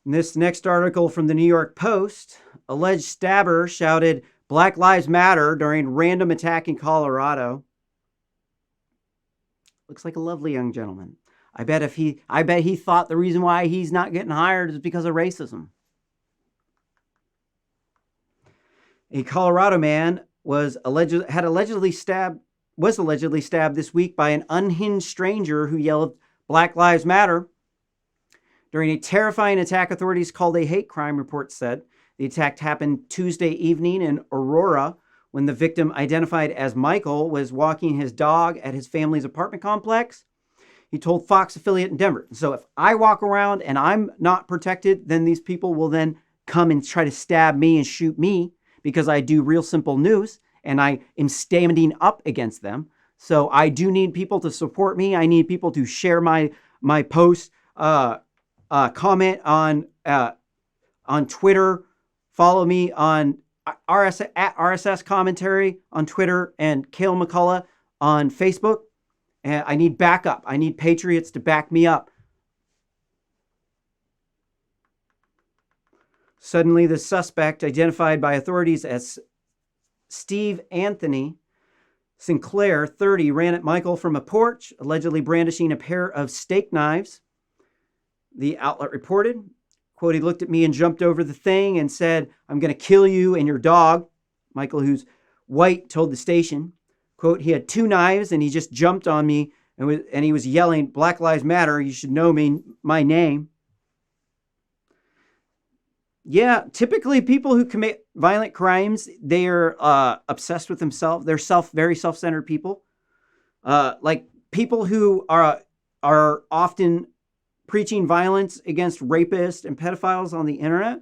In this next article from the New York Post, alleged stabber shouted "Black Lives Matter" during random attack in Colorado. Looks like a lovely young gentleman. I bet he thought the reason why he's not getting hired is because of racism. A Colorado man was allegedly stabbed this week by an unhinged stranger who yelled "Black Lives Matter" during a terrifying attack authorities called a hate crime, reports said. The attack happened Tuesday evening in Aurora when the victim, identified as Michael, was walking his dog at his family's apartment complex. He told Fox affiliate in Denver. So if I walk around and I'm not protected, then these people will then come and try to stab me and shoot me because I do Real Simple News and I am standing up against them. So I do need people to support me. I need people to share my posts, comment on Twitter, follow me on RSS commentary on Twitter, and Kale McCullough on Facebook. And I need backup. I need patriots to back me up. Suddenly, the suspect, identified by authorities as Steve Anthony Sinclair, 30, ran at Michael from a porch, allegedly brandishing a pair of steak knives. The outlet reported, quote, "He looked at me and jumped over the thing and said, 'I'm going to kill you and your dog.'" Michael, who's white, told the station, quote, "He had two knives and he just jumped on me and he was yelling, 'Black Lives Matter. You should know my name.'" Yeah, typically people who commit violent crimes, they are obsessed with themselves. They're very self-centered people. Like people who are often preaching violence against rapists and pedophiles on the internet.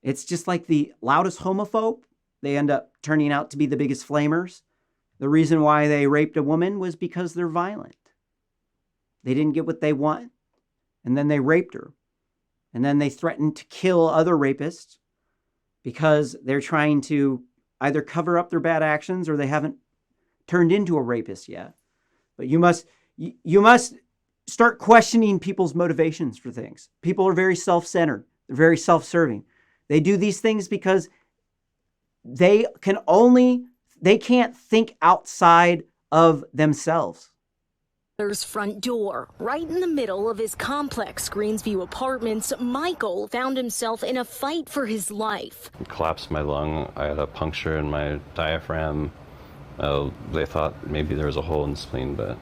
It's just like the loudest homophobe. They end up turning out to be the biggest flamers. The reason why they raped a woman was because they're violent. They didn't get what they want, and then they raped her. And then they threatened to kill other rapists because they're trying to either cover up their bad actions or they haven't turned into a rapist yet. But you must start questioning people's motivations for things. People are very self-centered. They're very self-serving. They do these things because they can't think outside of themselves. Front door. Right in the middle of his complex Greensview apartments, Michael found himself in a fight for his life. It collapsed my lung. I had a puncture in my diaphragm. They thought maybe there was a hole in the spleen, but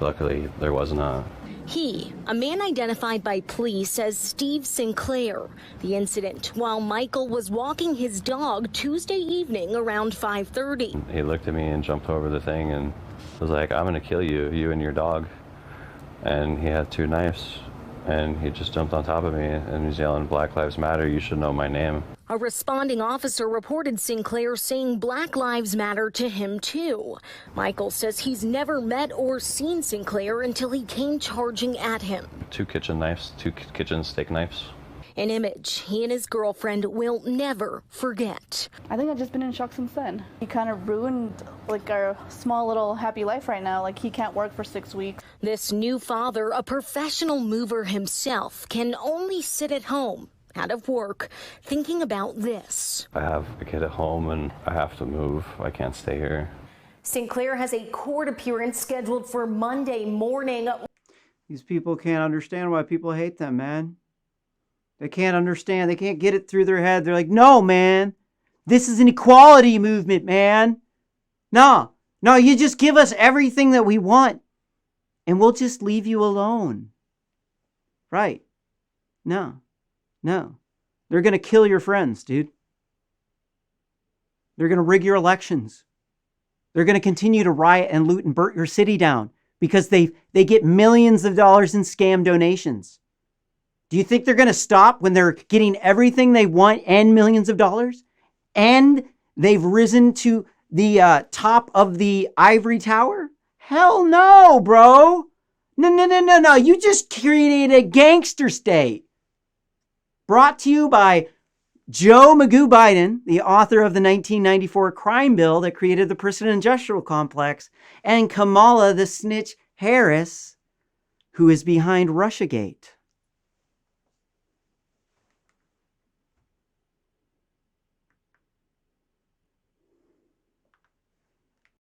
luckily there was not. He, a man identified by police as Steve Sinclair. The incident while Michael was walking his dog Tuesday evening around 5:30. He looked at me and jumped over the thing and was like, "I'm going to kill you, you and your dog." And he had two knives and he just jumped on top of me and he's yelling, "Black Lives Matter, you should know my name." A responding officer reported Sinclair saying Black Lives Matter to him too. Michael says he's never met or seen Sinclair until he came charging at him. Two kitchen steak knives. An image he and his girlfriend will never forget. I think I've just been in shock since then. He kind of ruined our small little happy life right now. He can't work for 6 weeks. This new father, a professional mover himself, can only sit at home, out of work, thinking about this. I have a kid at home and I have to move. I can't stay here. Sinclair has a court appearance scheduled for Monday morning. These people can't understand why people hate them, man. They can't understand. They can't get it through their head. They're like, "No, man, this is an equality movement, man. No, you just give us everything that we want and we'll just leave you alone." Right. No. They're going to kill your friends, dude. They're going to rig your elections. They're going to continue to riot and loot and burn your city down because they get millions of dollars in scam donations. Do you think they're going to stop when they're getting everything they want and millions of dollars? And they've risen to the top of the ivory tower? Hell no, bro. No. You just created a gangster state. Brought to you by Joe Magoo Biden, the author of the 1994 crime bill that created the prison-industrial complex, and Kamala the snitch Harris, who is behind Russiagate.